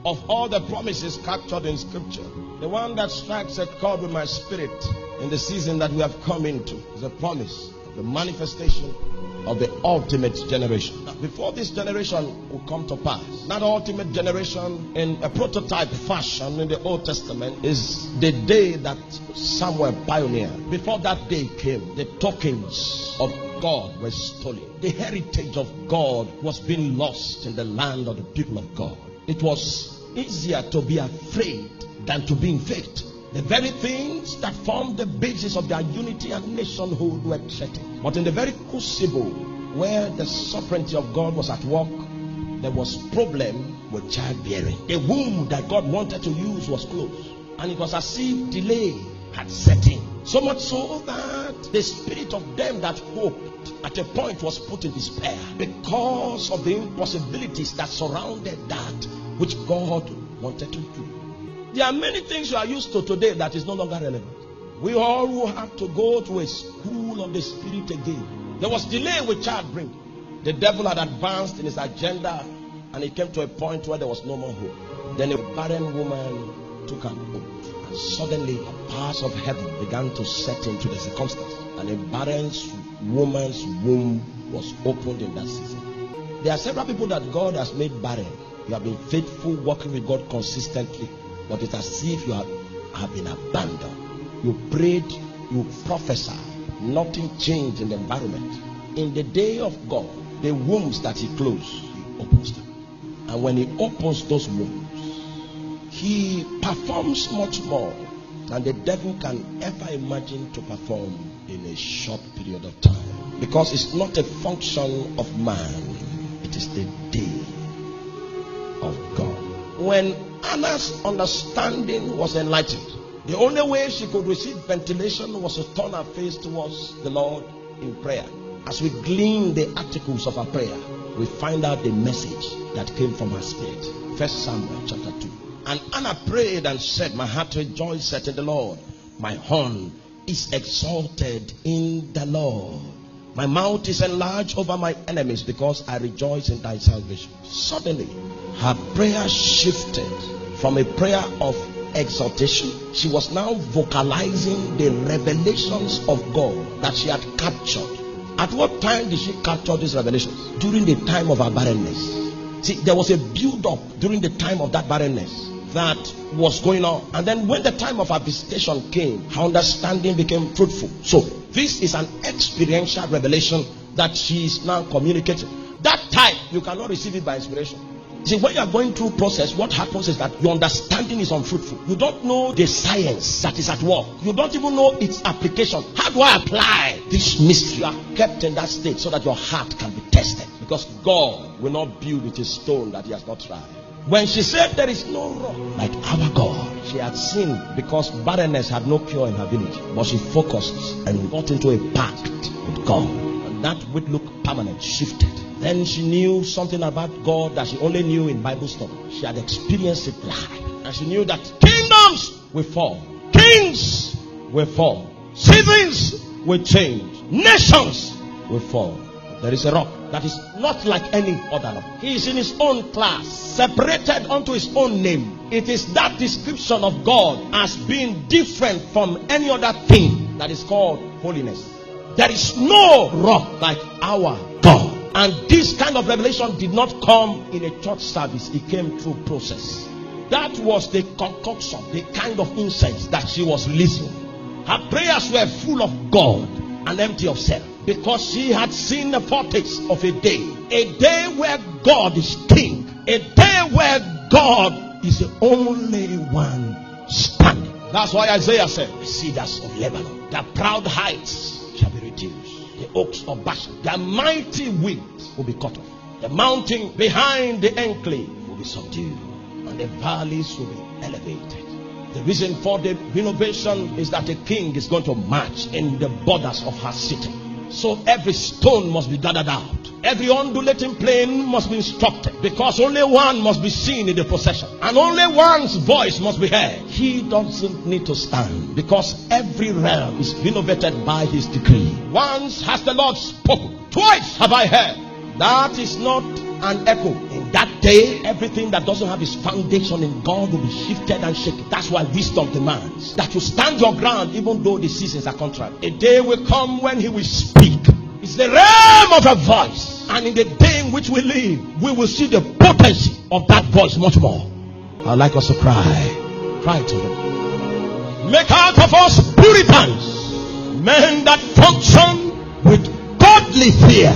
of all the promises captured in Scripture, the one that strikes a chord with my spirit in the season that we have come into is a promise of the manifestation of the ultimate generation. Now, before this generation will come to pass, that ultimate generation in a prototype fashion in the Old Testament is the day that Samuel pioneered. Before that day came, the tokens of God were stolen. The heritage of God was being lost in the land of the people of God. It was easier to be afraid than to be in faith. The very things that formed the basis of their unity and nationhood were threatened. But in the very crucible where the sovereignty of God was at work, there was problem with childbearing. The womb that God wanted to use was closed, and it was as if delay had set in. So much so that the spirit of them that hoped at a point was put in despair because of the impossibilities that surrounded that which God wanted to do. There are many things you are used to today that is no longer relevant. We all will have to go to a school of the spirit again. There was delay with childbearing. The devil had advanced in his agenda, and it came to a point where there was no more hope. Then a barren woman took an oath, and suddenly the powers of heaven began to set into the circumstance, and a barren woman's womb was opened in that season. There are several people that God has made barren. You have been faithful, working with God consistently, but it's as if you have been abandoned. You prayed, you prophesied, nothing changed in the environment. In the day of God, the wombs that He closed, He opens them. And when He opens those wombs, He performs much more than the devil can ever imagine to perform in a short period of time. Because it's not a function of man, it is the day of God. When Anna's understanding was enlightened, the only way she could receive ventilation was to turn her face towards the Lord in prayer. As we glean the articles of her prayer, we find out the message that came from her spirit. 1 Samuel chapter 2. And Anna prayed and said, my heart rejoiceth in the Lord. My horn is exalted in the Lord. My mouth is enlarged over my enemies, because I rejoice in thy salvation. Suddenly, her prayer shifted from a prayer of exaltation. She was now vocalizing the revelations of God that she had captured. At what time did she capture these revelations? During the time of her barrenness. See, there was a build-up during the time of that barrenness that was going on. And then when the time of her visitation came, her understanding became fruitful. So this is an experiential revelation that she is now communicating. That type, you cannot receive it by inspiration. See, when you are going through process, what happens is that your understanding is unfruitful. You don't know the science that is at work. You don't even know its application. How do I apply this mystery? You are kept in that state so that your heart can be tested. Because God will not build with a stone that He has not tried. When she said there is no rock like our God, she had sinned because barrenness had no cure in her village. But she focused and got into a pact with God. And that which looked permanent shifted. Then she knew something about God that she only knew in Bible study. She had experienced it live. And she knew that kingdoms will fall. Kings will fall. Seasons will change. Nations will fall. There is a rock that is not like any other rock. He is in his own class, separated unto his own name. It is that description of God as being different from any other thing that is called holiness. There is no rock like our God. And this kind of revelation did not come in a church service. It came through process. That was the concoction, the kind of incense that she was releasing. Her prayers were full of God and empty of self. Because she had seen the foretaste of a day where God is king, a day where God is the only one standing. That's why Isaiah said, the cedars of Lebanon, the proud heights shall be reduced, the oaks of Bashan, the mighty winds will be cut off, the mountain behind the enclave will be subdued, and the valleys will be elevated. The reason for the renovation is that the king is going to march in the borders of her city. So every stone must be gathered out. Every undulating plain must be instructed. Because only one must be seen in the procession. And only one's voice must be heard. He doesn't need to stand. Because every realm is renovated by his decree. Once has the Lord spoken. Twice have I heard. That is not an echo in In that day, everything that doesn't have its foundation in God will be shifted and shaken. That's why wisdom demands that you stand your ground even though the seasons are contrary. A day will come when he will speak. It's the realm of a voice. And in the day in which we live, we will see the potency of that voice much more. I'd like us to cry. Cry to him. Make out of us Puritans, men that function with godly fear.